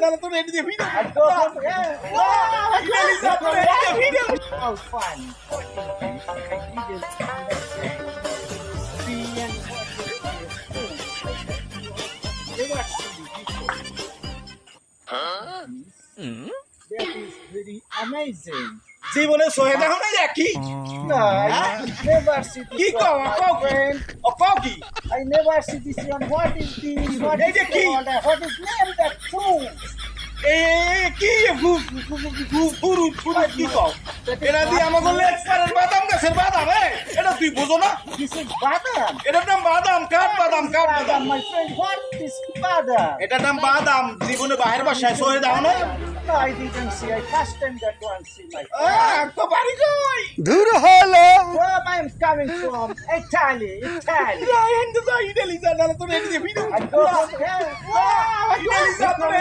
Dala to ready the video. I go from here. Lisa to ready the video. How fun. What is this? I didn't understand. See and what is this? Never seen before. That is very amazing. জীবনে সহে দেখো না কি No, I never see this কি one, কও my কও friend. ও কও কি I never see this one. What is this? What Hey, is the key. What is name that fruit? এ কি ফুরু কি কও এরা দি আমাকে লেকচারের বাদাম গাছের বাদাম এটা তুই বুঝো না This is badam. এটার নাম বাদাম কাঠ বাদাম কাঠ বাদাম My friend, what is badam? এটার নাম বাদাম জীবনে বাহির বাসায় সহে দাও না No, I didn't see. I first time that one see my friend. তো বাড়ি কই দূর হলো Where I am coming from? Italy, Italy. Italy জানালা তো ready video I go from here. Italy জানালা